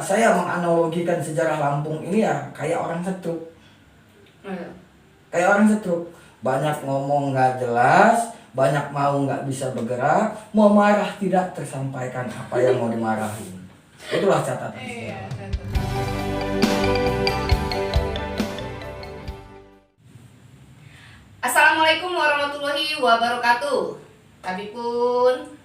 saya menganalogikan sejarah Lampung ini ya kayak orang setruk. Kayak orang setruk. Banyak ngomong nggak jelas, banyak mau nggak bisa bergerak, mau marah tidak tersampaikan apa yang mau dimarahin. Itulah catatan. Assalamualaikum warahmatullahi wabarakatuh. Tapi pun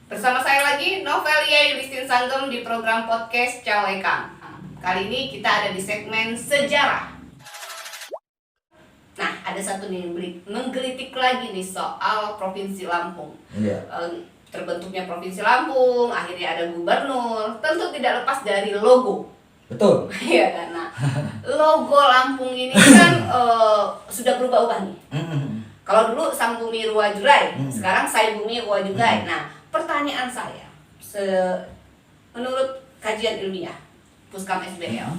bersama saya lagi Novelia Yulistin Sanggem di program podcast Cawekam. Kali ini kita ada di segmen sejarah. Nah, ada satu nih menggelitik lagi nih soal Provinsi Lampung. Iya. Terbentuknya Provinsi Lampung, akhirnya ada gubernur, tentu tidak lepas dari logo. Betul. Iya kan. Nah, logo Lampung ini kan sudah berubah-ubah nih. Kalau dulu Sang Bumi Ruwajurai, sekarang Sai Bumi Ruwajurai. Nah, pertanyaan saya, menurut kajian ilmiah Puskam SBL,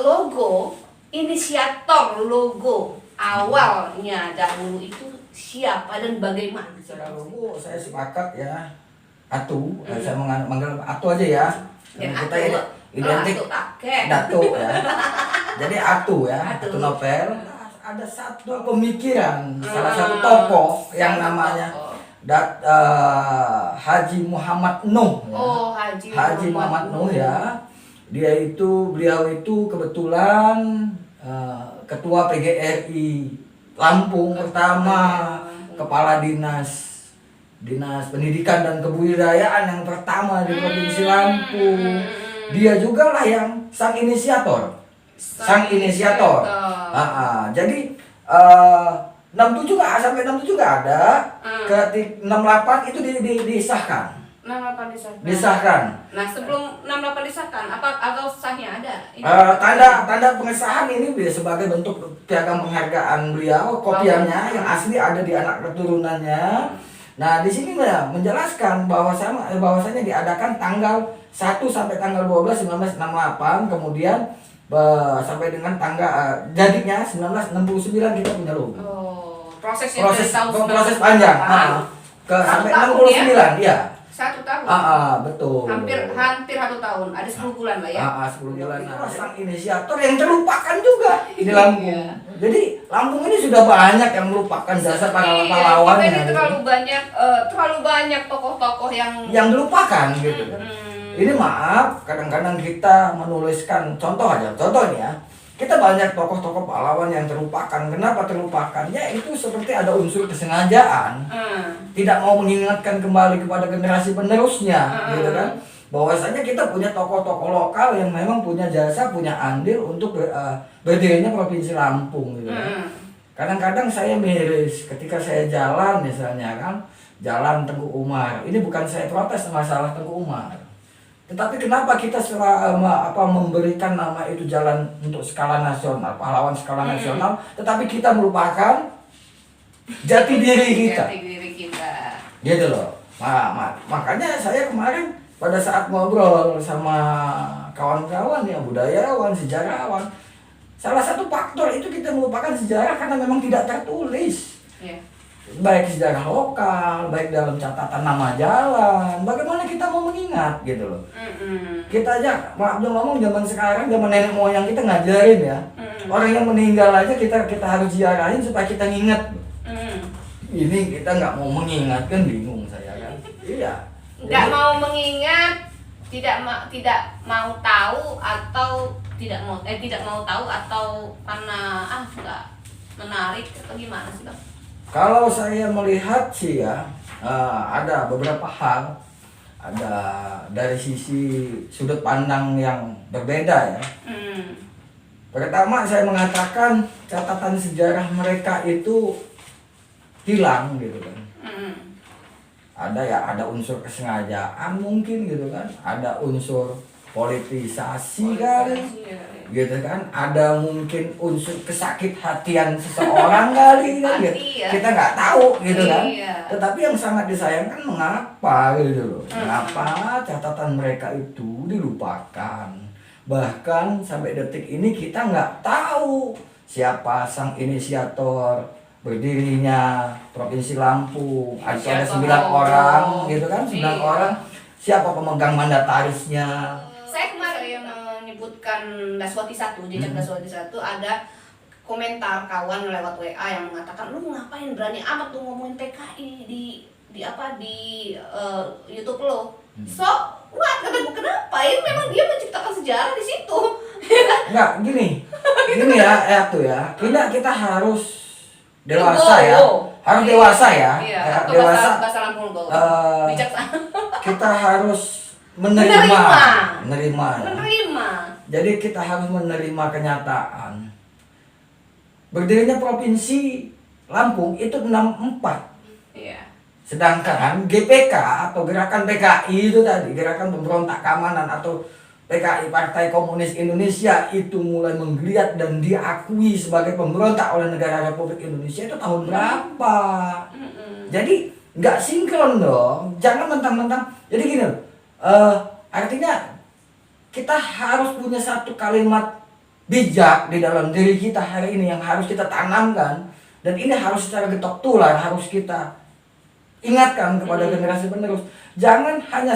logo, inisiator logo awalnya dahulu itu siapa dan bagaimana? Secara logo saya sepakat ya, Atu. Saya manggil Atu aja ya. Ya, Kita Atu. identik Atu kakek. Datuk ya. Jadi Atu ya, Atu. Atu Novel. Ada satu pemikiran, salah satu tokoh yang namanya Haji Muhammad Nuh ya. Oh, Haji Muhammad Nuh ya. Beliau itu kebetulan ketua PGRI Lampung pertama, kepala dinas pendidikan dan kebudayaan yang pertama di Provinsi Lampung. Dia juga lah yang sang inisiator. Jadi 67 sampai 67 nggak ada. Ketika 68 itu disahkan. 68 Disahkan. Nah, sebelum 68 disahkan, atau sahnya ada? Tanda pengesahan ini sebagai bentuk piagam penghargaan beliau, kopiannya yang asli ada di anak keturunannya. Nah, di sini menjelaskan bahwasanya diadakan tanggal 1 sampai tanggal 12 1968, kemudian sampai dengan tanggal jadinya 1969 kita punya logo. Proses panjang. Sampai 69 ya. 1 tahun. Betul. Hampir 1 tahun. Ada 10 bulan lah ya. 10 bulan. Sang inisiator yang terlupakan juga di Lampung. Iya. Jadi Lampung ini sudah banyak yang melupakan jasa para pahlawannya. Ini terlalu banyak tokoh-tokoh yang dilupakan gitu kan. Ini maaf, kadang-kadang kita menuliskan contoh ini ya. Kita banyak tokoh-tokoh pahlawan yang terlupakan. Kenapa terlupakan? Ya itu seperti ada unsur kesengajaan. Tidak mau mengingatkan kembali kepada generasi penerusnya, gitu kan. Bahwasanya kita punya tokoh-tokoh lokal yang memang punya jasa, punya andil untuk berdirinya Provinsi Lampung, gitu kan. Kadang-kadang saya miris ketika saya jalan misalnya kan, jalan Tengku Umar. Ini bukan saya protes masalah Tengku Umar. Tetapi kenapa kita memberikan nama itu jalan untuk skala nasional, pahlawan skala nasional, tetapi kita melupakan jati diri kita. Gitu loh. Makanya saya kemarin pada saat ngobrol sama kawan-kawan ya, budayawan, sejarawan, salah satu faktor itu kita melupakan sejarah karena memang tidak tertulis. Baik sejarah lokal, baik dalam catatan nama jalan, bagaimana kita mau mengingat gitu loh. Kita aja, maaf dong ngomong, zaman sekarang, zaman nenek moyang kita ngajarin ya. Orang yang meninggal aja kita harus ziarahin supaya kita nginget. Ini kita nggak mau mengingat kan, bingung saya kan. Iya. Nggak mau mengingat, tidak mau tahu atau tidak mau tahu atau karena nggak menarik atau gimana sih Bang? Kalau saya melihat sih ya, ada beberapa hal, ada dari sisi sudut pandang yang berbeda ya. Pertama saya mengatakan catatan sejarah mereka itu hilang gitu kan. Ada unsur kesengajaan mungkin gitu kan, ada unsur politisasi kali, gitu kan, ada mungkin unsur kesakit hatian seseorang kali kan, gitu. Kita nggak tahu gitu kan. Tetapi yang sangat disayangkan mengapa gitu loh, mengapa catatan mereka itu dilupakan. Bahkan sampai detik ini kita nggak tahu siapa sang inisiator berdirinya Provinsi Lampung. Ada 9 orang gitu kan, 9 orang. siapa pemegang mandatarisnya. Saya kemarin menyebutkan Daswati 1, jejak Daswati 1, ada komentar kawan lewat WA yang mengatakan, lu ngapain berani amat tuh ngomongin PKI di YouTube lo. So, what? Kata gue, kenapa? Ini memang dia menciptakan sejarah di situ. Enggak, gini ya, kita harus dewasa ya, harus dewasa ya, Iya, atau dewasa. bahasa Lampung lo. Bijaksana. Kita harus menerima. Jadi kita harus menerima kenyataan. Berdirinya provinsi Lampung itu 64. Iya. Sedangkan GPK atau Gerakan PKI itu tadi, Gerakan Pemberontak Keamanan atau PKI, Partai Komunis Indonesia, itu mulai menggeliat dan diakui sebagai pemberontak oleh negara Republik Indonesia itu tahun berapa? Jadi nggak sinkron dong, jangan mentang-mentang. Jadi gini, artinya kita harus punya satu kalimat bijak di dalam diri kita hari ini yang harus kita tanamkan, dan ini harus secara getok tular harus kita ingatkan kepada generasi penerus. Jangan hanya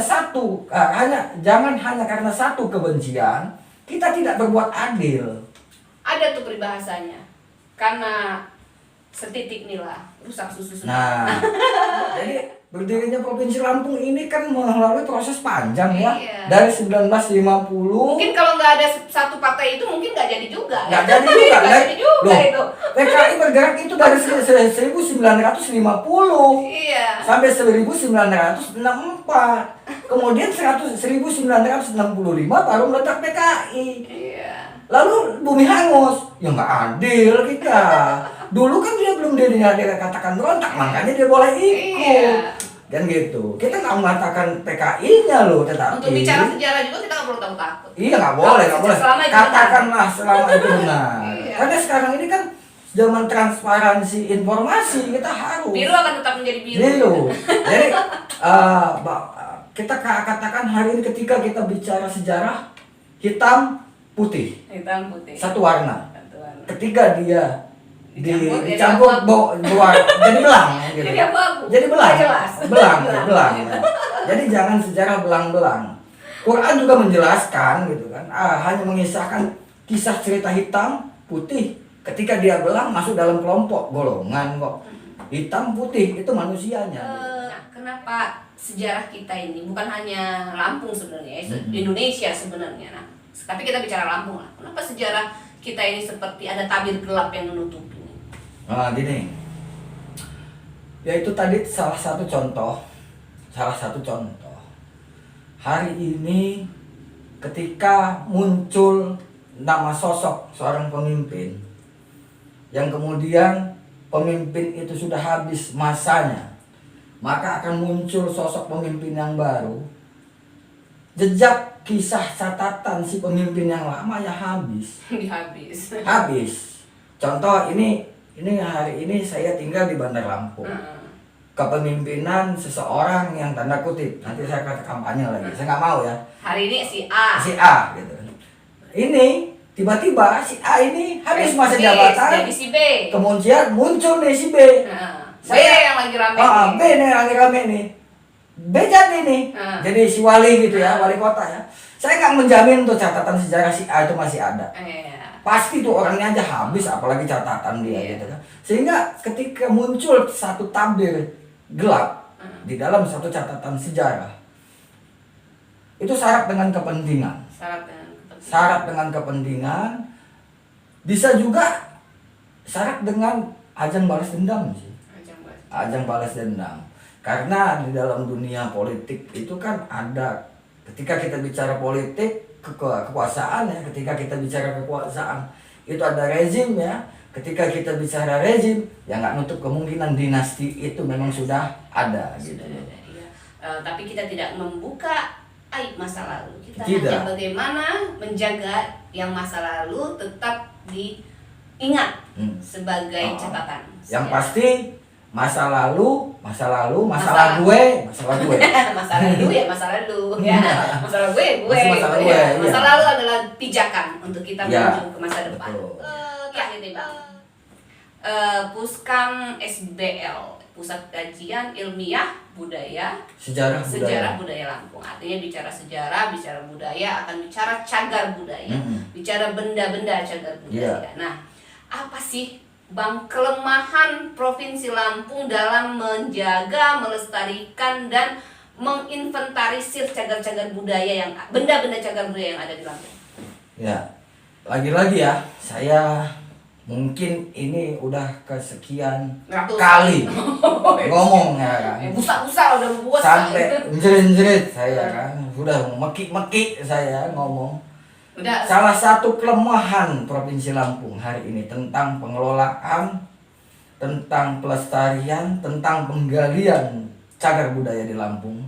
karena satu kebencian kita tidak berbuat adil. Ada tuh peribahasanya. Karena setitik nila rusak susu. Nah, jadi berdirinya Provinsi Lampung ini kan melalui proses panjang ya. Iya. Dari 1950. Mungkin kalau nggak ada satu partai itu mungkin nggak jadi juga. Nggak jadi juga, Nggak jadi juga loh, itu. PKI bergerak itu dari 1950 Iya. sampai 1964. Kemudian 1965 baru meletak PKI. Iya. Lalu bumi hangus, ya nggak adil kita. Dulu kan dia belum dia katakan berontak, makanya dia boleh ikut. Iya. Dan gitu. Kita nggak mengatakan PKI-nya loh, tetapi Untuk bicara sejarah juga kita nggak perlu takut. iya nggak boleh. Selama itu Katakanlah selama itu benar. Iya. Karena sekarang ini kan zaman transparansi informasi, kita harus. Biru akan tetap menjadi biru. Biru. Jadi kita katakan hari ini ketika kita bicara sejarah, hitam putih, Hitam putih. satu warna. Satu warna. Ketika dia Dicampur, jadi belang gitu. Jadi abu-abu. Jadi belang. Nggak jelas. Belang. Jadi jangan sejarah belang-belang. Quran juga menjelaskan gitu kan. Hanya mengisahkan kisah cerita hitam, putih. Ketika dia belang masuk dalam kelompok golongan kok. Hitam, putih itu manusianya. Nah, kenapa sejarah kita ini bukan hanya Lampung sebenarnya, Indonesia sebenarnya. Nah, tapi kita bicara Lampung lah. Kenapa sejarah kita ini seperti ada tabir gelap yang menutupi? Nah gini, ya itu tadi salah satu contoh. Hari ini ketika muncul nama sosok seorang pemimpin, yang kemudian pemimpin itu sudah habis masanya, maka akan muncul sosok pemimpin yang baru. Jejak kisah catatan si pemimpin yang lama ya habis. Habis. Contoh ini hari ini saya tinggal di Bandar Lampung. Kepemimpinan seseorang yang tanda kutip, nanti saya kata kampanye lagi, saya nggak mau ya. Hari ini si A gitu. Ini tiba-tiba si A ini habis masa jabatan, jadi si B. kemudian muncul nih si B. B yang lagi rame. B nih yang lagi rame nih. B jadi nih, jadi si wali gitu ya, wali kota ya. Saya nggak menjamin tuh catatan sejarah si A itu masih ada. Pasti tuh orangnya aja habis, apalagi catatan dia gitu kan. Sehingga ketika muncul satu tabir gelap di dalam satu catatan sejarah, itu syarat dengan kepentingan. Syarat dengan kepentingan, bisa juga syarat dengan ajang balas dendam sih. Ajang balas dendam. Karena di dalam dunia politik itu kan ada, ketika kita bicara politik, kekuasaan ya, ketika kita bicara kekuasaan itu ada rezim ya. Ketika kita bicara rezim ya nggak nutup kemungkinan dinasti itu memang sudah ada gitu. Tapi kita tidak membuka aib masa lalu. Kita Tidak. hanya bagaimana menjaga yang masa lalu tetap diingat sebagai catatan. Yang pasti masalah gue. Masalah lu ya, masalah gue. Masalah gue, iya. Masa lalu adalah pijakan untuk kita Ya, menuju ke masa depan. betul. Terakhir nih Bang. Puskam SBL Pusat Kajian Ilmiah Budaya Sejarah Budaya Lampung. Artinya bicara sejarah, bicara budaya, akan bicara cagar budaya, bicara benda-benda cagar budaya. Nah, apa sih Bang kelemahan Provinsi Lampung dalam menjaga, melestarikan dan menginventarisir cagar-cagar budaya benda-benda cagar budaya yang ada di Lampung? Ya, lagi-lagi ya, saya mungkin ini udah kesekian kali ngomong ya kan. Busa-busa udah buas sampai jerit-jerit saya kan, sudah meki-meki saya ngomong. Udah. Salah satu kelemahan Provinsi Lampung hari ini tentang pengelolaan, tentang pelestarian, tentang penggalian cagar budaya di Lampung.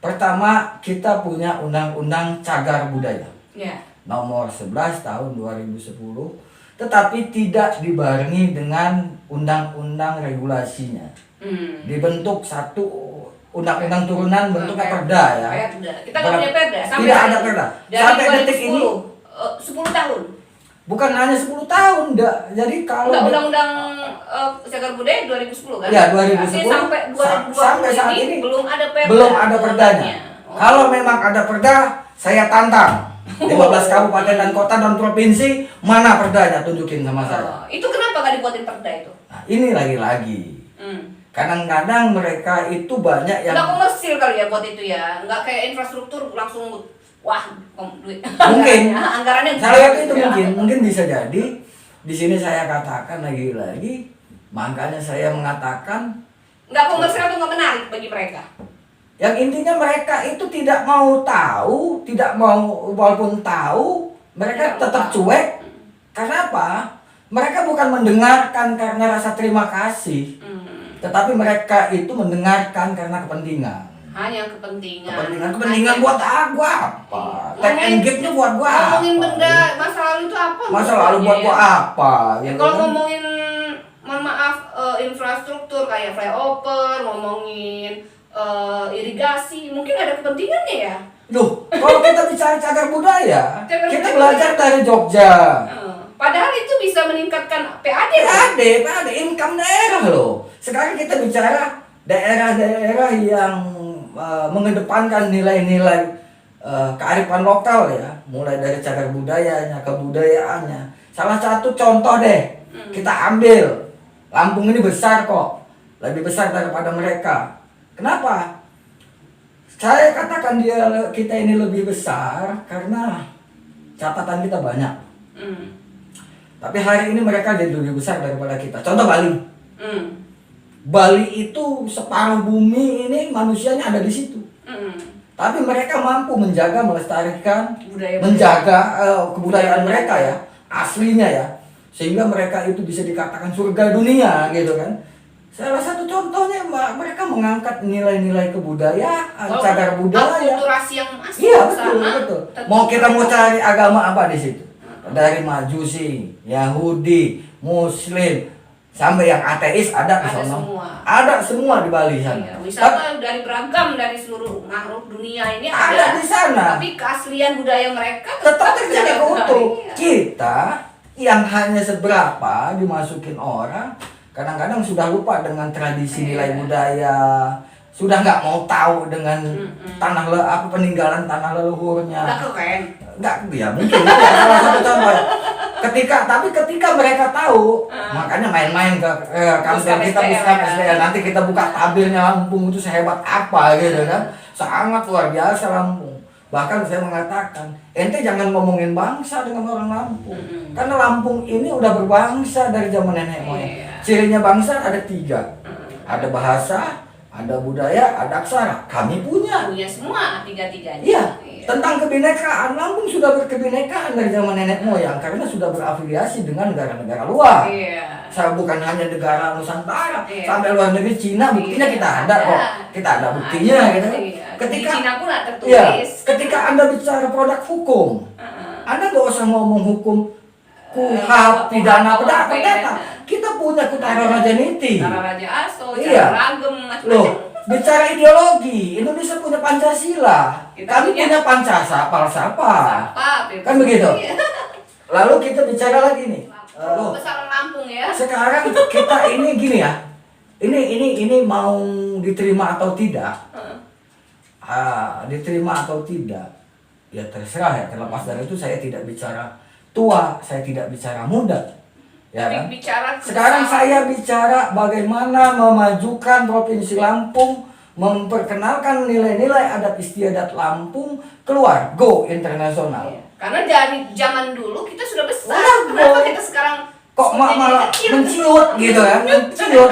Pertama, kita punya Undang-Undang Cagar Budaya nomor 11 tahun 2010, tetapi tidak dibarengi dengan undang-undang regulasinya. Dibentuk satu undang-undang turunan bentuknya perda ya. Kita nggak punya perda. Tidak ada perda. Sampai detik ini 10 tahun. Bukan hanya 10 tahun, jadi kalau undang-undang cagar budaya 2010 kan? Ya, 2010. Sampai 2020 sampai saat ini belum ada perda. Belum ada perdanya. Kalau memang ada perda, saya tantang 15 kabupaten dan kota dan provinsi, mana perdanya, tunjukin sama saya. Itu kenapa nggak dibuatin perda itu? Nah, ini lagi-lagi. Kadang-kadang mereka itu banyak yang nggak komersil kali ya buat itu ya, nggak kayak infrastruktur langsung duit. Mungkin anggarannya saya itu mungkin bisa jadi. Di sini saya katakan lagi-lagi, makanya saya mengatakan nggak komersil atau nggak menarik bagi mereka. Yang intinya mereka itu tidak mau tahu, tidak mau, walaupun tahu mereka tetap cuek. Karena apa? Mereka bukan mendengarkan karena rasa terima kasih. Tetapi mereka itu mendengarkan karena kepentingan. Hanya kepentingan. Kepentingan buat apa? Take and give-nya buat gua apa? Ngomongin benda masa lalu itu apa? Masa lalu buat gua apa? Ya, kalau ngomongin, mohon maaf, infrastruktur kayak flyover, ngomongin irigasi, mungkin ada kepentingannya ya. Loh, kalau kita bicara cagar budaya, kita belajar dari Jogja. Padahal itu bisa meningkatkan PAD, income daerah loh. Sekarang kita bicara daerah-daerah yang mengedepankan nilai-nilai kearifan lokal ya, mulai dari cagar budayanya, kebudayaannya. Salah satu contoh deh, kita ambil Lampung ini besar kok, lebih besar daripada mereka. Kenapa? Saya katakan kita ini lebih besar karena catatan kita banyak. Tapi hari ini mereka jadi lebih besar daripada kita. Contoh Bali. Bali itu separuh bumi ini manusianya ada di situ. Tapi mereka mampu menjaga, melestarikan, menjaga kebudayaan mereka ya, aslinya ya. Sehingga mereka itu bisa dikatakan surga dunia gitu kan. Salah satu contohnya mereka mengangkat nilai-nilai kebudayaan, cagar budaya. Akulturasi yang masuk. Iya betul. Mau kita mau cari agama apa di situ? Dari Majusi, Yahudi, Muslim, sampai yang ateis ada di sana. Ada semua di Bali sana. Iya, wisata dari beragam dari seluruh makhluk dunia ini ada di sana. Tapi keaslian budaya mereka tetap terjaga utuh. Iya. Kita yang hanya seberapa dimasukin orang, kadang-kadang sudah lupa dengan tradisi nilai budaya, sudah nggak mau tahu dengan peninggalan tanah leluhurnya. Nggak keren. Nggak, ya mungkin itu salah satu contoh. Ketika mereka tahu, makanya main-main ke kantor kita, Puskam SDN, nanti kita buka tabelnya Lampung itu sehebat apa gitu kan, sangat luar biasa Lampung. Bahkan saya mengatakan, ente jangan ngomongin bangsa dengan orang Lampung, karena Lampung ini udah berbangsa dari zaman nenek moyang. Cirinya bangsa ada 3, ada bahasa, ada budaya, ada aksara. Kami punya semua 3-tiganya. Iya. Tentang kebinekaan, Lampung sudah berkebinekaan dari zaman nenek moyang karena sudah berafiliasi dengan negara-negara luar. Saya bukan hanya negara Nusantara, sampai luar negeri Cina, buktinya kita ada kok. Kita ada buktinya gitu. Ketika di Cina pun ada tertulis. Ketika Anda bicara produk hukum, Anda nggak usah ngomong hukum KUHP, pidana, perdata. Kita punya Kutara Raja Niti. Raja Aso, Ragem, macam-macam. Bicara ideologi, Indonesia punya Pancasila, kami punya Pancasila, falsafah, kan begitu. Lalu kita bicara lagi nih, besaran Lampung ya. sekarang kita ini gini ya, ini mau diterima atau tidak, diterima atau tidak, ya terserah ya. Terlepas dari itu saya tidak bicara tua, saya tidak bicara muda, ya kan? Sekarang saya bicara bagaimana memajukan Provinsi Lampung, memperkenalkan nilai-nilai adat istiadat Lampung keluar, go internasional. Iya. Karena dari zaman dulu kita sudah besar. Udah, Kenapa go. kita sekarang Kok malah kecil? menciut gitu kan, menciut,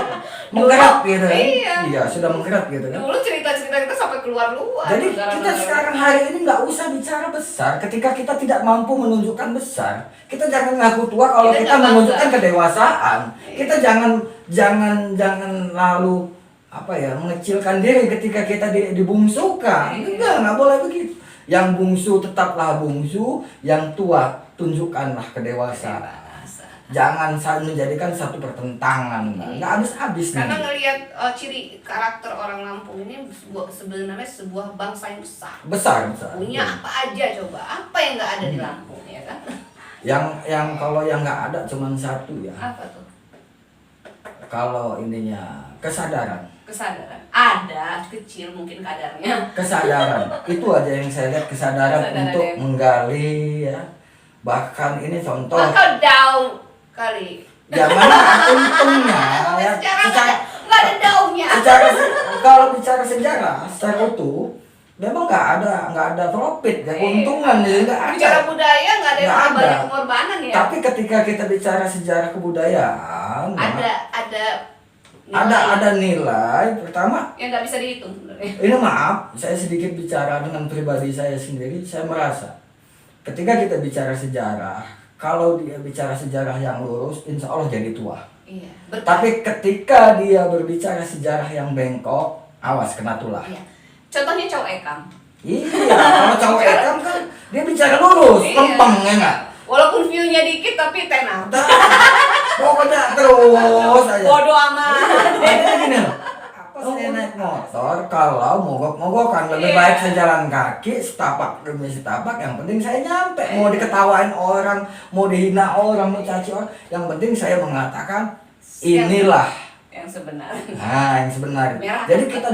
menggerak gitu kan. Iya. Iya, sudah menggerak gitu kan. Dulu cerita-cerita kita sampai keluar luar. Jadi kita sekarang hari ini nggak usah bicara besar ketika kita tidak mampu menunjukkan besar. Kita jangan ngaku tua kalau Kita kita jangan menunjukkan bangga. kedewasaan. Iya. Kita jangan lalu apa ya, mengecilkan diri ketika kita dibungsukan. Iya. Nggak boleh begitu. Yang bungsu tetaplah bungsu, yang tua tunjukkanlah kedewasaan. Jangan menjadikan satu pertentangan, nggak habis-habis nih. Karena ngelihat ciri karakter orang Lampung ini sebenarnya sebuah bangsa yang besar. Besar. Punya apa aja coba? Apa yang nggak ada di Lampung ya kan? Yang kalau yang nggak ada cuma satu ya. Apa tuh? Kalau ininya kesadaran. Kesadaran. Ada kecil mungkin kadarnya. Kesadaran. Itu aja yang saya lihat, kesadaran untuk ya. menggali ya. Bahkan ini contoh. Maka daun kali. Jangan untungnya ya. Nggak ada daunnya. Kalau bicara sejarah secara utuh, memang nggak ada profit ya, keuntungan ya, nggak ada. Bicara budaya nggak ada yang Nggak ada. banyak pengorbanan ya. Tapi ketika kita bicara sejarah kebudayaan, ada nilai. Pertama, yang nggak bisa dihitung sebenarnya. ini maaf, saya sedikit bicara dengan pribadi saya sendiri. Saya merasa ketika kita bicara sejarah, kalau dia bicara sejarah yang lurus, insya Allah jadi tua. Iya, betul. Tapi ketika dia berbicara sejarah yang bengkok, awas kena tulah. Iya. Contohnya Chow Ekam. Iya, kalau cowok Ekam kan dia bicara lurus, Iya. lempeng ya nggak? Walaupun view-nya dikit tapi tenar. Pokoknya terus aja. Bodoh amat. Makanya gini loh, apa saya naik motor kalau mogok-mogokan lebih Iya. baik saya jalan kaki setapak demi setapak, yang penting saya nyampe. Mau diketawain orang, mau dihina orang, mau caci orang, yang penting saya mengatakan inilah yang sebenarnya. yang sebenarnya. Merah. Jadi kita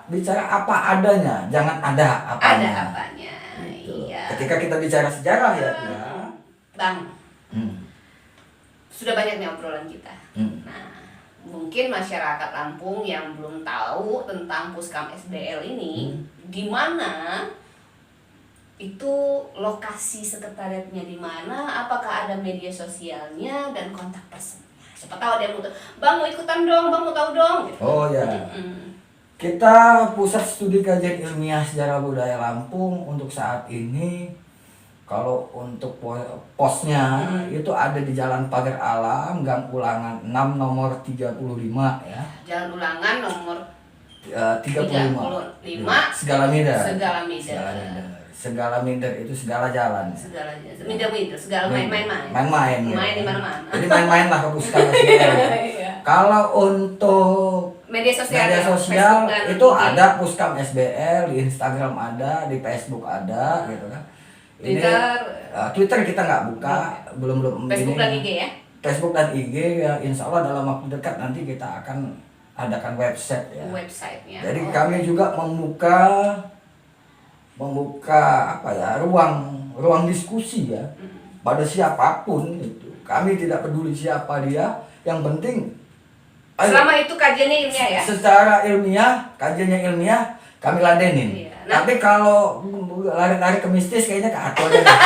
bicara apa adanya, jangan ada apanya. Ada apanya. Gitu. Iya. Ketika kita bicara sejarah ya. Bang, Hmm. sudah banyak nih obrolan kita. Hmm. Nah, mungkin masyarakat Lampung yang belum tahu tentang Puskam SBL ini, di mana itu lokasi sekretariatnya di mana, apakah ada media sosialnya dan kontak personnya. Siapa tahu dia mau tuh, Bang mau ikutan dong, Bang mau tahu dong. Gitu. Oh ya. Kita Pusat Studi Kajian Ilmiah Sejarah Budaya Lampung untuk saat ini, kalau untuk posnya itu ada di Jalan Pagar Alam, Gang Ulangan 6 nomor 35 ya. Jalan Ulangan nomor 35. Segala Minder. Segala minder itu segala jalan. Segala main-main. Main-main. Ya. Main di mana-mana. Jadi main-main lah ke Puskam SBL. Iya. Kalau untuk Media sosial Facebook dan itu IG. ada Puskam SBL, di Instagram ada, di Facebook ada gitu kan. Ini Twitter kita nggak buka, belum Facebook ini. dan IG ya. Facebook dan IG ya, insya Allah dalam waktu dekat nanti kita akan adakan website ya. Websitenya. Jadi kami juga membuka apa ya, ruang diskusi ya pada siapapun itu. Kami tidak peduli siapa dia, yang penting selama itu kajiannya ilmiah ya. Secara ilmiah, kajiannya ilmiah kami ladenin. Iya. Nah, tapi kalau lari-lari ke mistis kayaknya ke aku aja deh.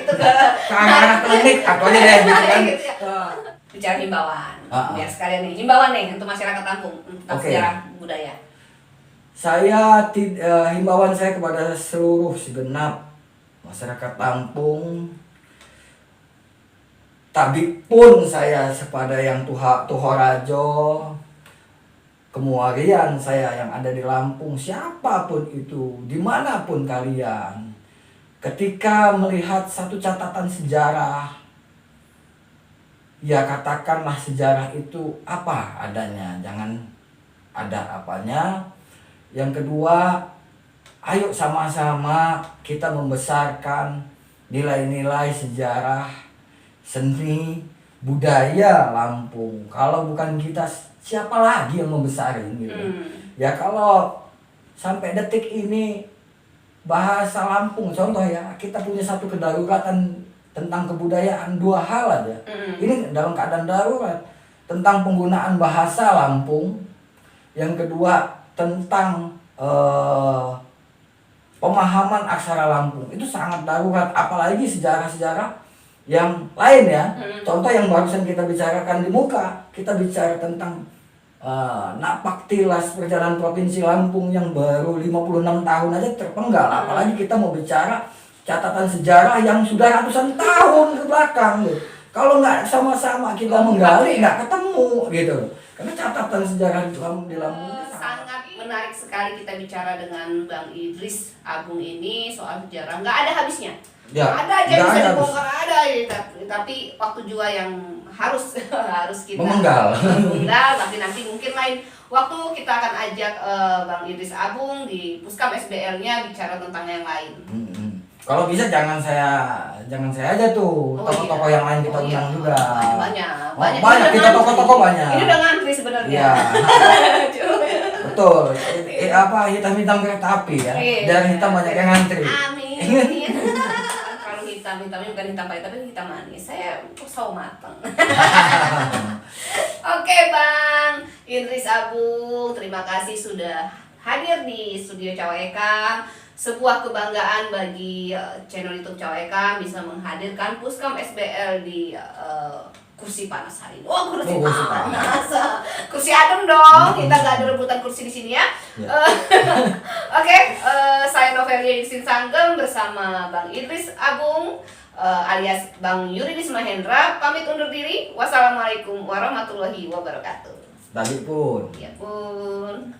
itu Ke arah klinik aku aja deh gitu kan. Gitu ya. Bicara himbauan. Ah. Biar sekalian nih himbauan nih untuk masyarakat Lampung tentang Oke. sejarah budaya. Saya himbauan saya kepada seluruh segenap masyarakat Lampung, tabik pun saya kepada yang Tuhorajo, Kemuarian saya yang ada di Lampung, siapapun itu, dimanapun kalian, ketika melihat satu catatan sejarah, ya katakanlah sejarah itu apa adanya, jangan ada apanya. Yang kedua, ayo sama-sama kita membesarkan nilai-nilai sejarah, seni, budaya Lampung. Kalau bukan kita, siapa lagi yang membesarin gitu. Ya kalau sampai detik ini bahasa Lampung, contoh ya, kita punya satu kedaruratan tentang kebudayaan, 2 hal aja. Ini dalam keadaan darurat, tentang penggunaan bahasa Lampung. Yang kedua tentang pemahaman aksara Lampung. Itu sangat darurat, apalagi sejarah-sejarah yang lain ya. Contoh yang barusan kita bicarakan di muka, kita bicara tentang napak tilas perjalanan Provinsi Lampung yang baru 56 tahun aja terpenggal. Apalagi kita mau bicara catatan sejarah yang sudah ratusan tahun ke belakang. Kalau nggak sama-sama kita menggali, nggak ketemu gitu. Karena catatan sejarah di Lampung sangat menarik sekali kita bicara dengan Bang Idris Agung ini soal sejarah. Nggak ada habisnya. Ya, ada aja bisa dibongkar, ada ya, tapi waktu juga yang harus kita memenggal. Tapi nanti mungkin lain waktu kita akan ajak Bang Idris Agung di Puskam SBL-nya bicara tentang yang lain. Kalau bisa jangan saya aja tuh, tokoh-tokoh yang lain kita undang juga. Banyak kita tokoh-tokoh banyak. Ini udah ngantri sebenarnya. Iya. Betul. Hitam-hitam kereta api ya. Biar hitam banyak yang ngantri. Amin. Kalau hitamnya bukan hitam pahit tapi hitam manis. Saya sawo matang. Oke Bang Idris Agung, terima kasih sudah hadir di studio Cawekam. Sebuah kebanggaan bagi channel YouTube Cawekam bisa menghadirkan Puskam SBL di kursi panas hari ini. Oh, kursi panas. Kursi adem dong. Kita nggak ada rebutan kursi di sini ya. Oke, saya Novelia Yustin Sanggem bersama Bang Idris Agung alias Bang Yuridis Mahendra pamit undur diri. Wassalamualaikum warahmatullahi wabarakatuh. Tadi pun. Ya pun.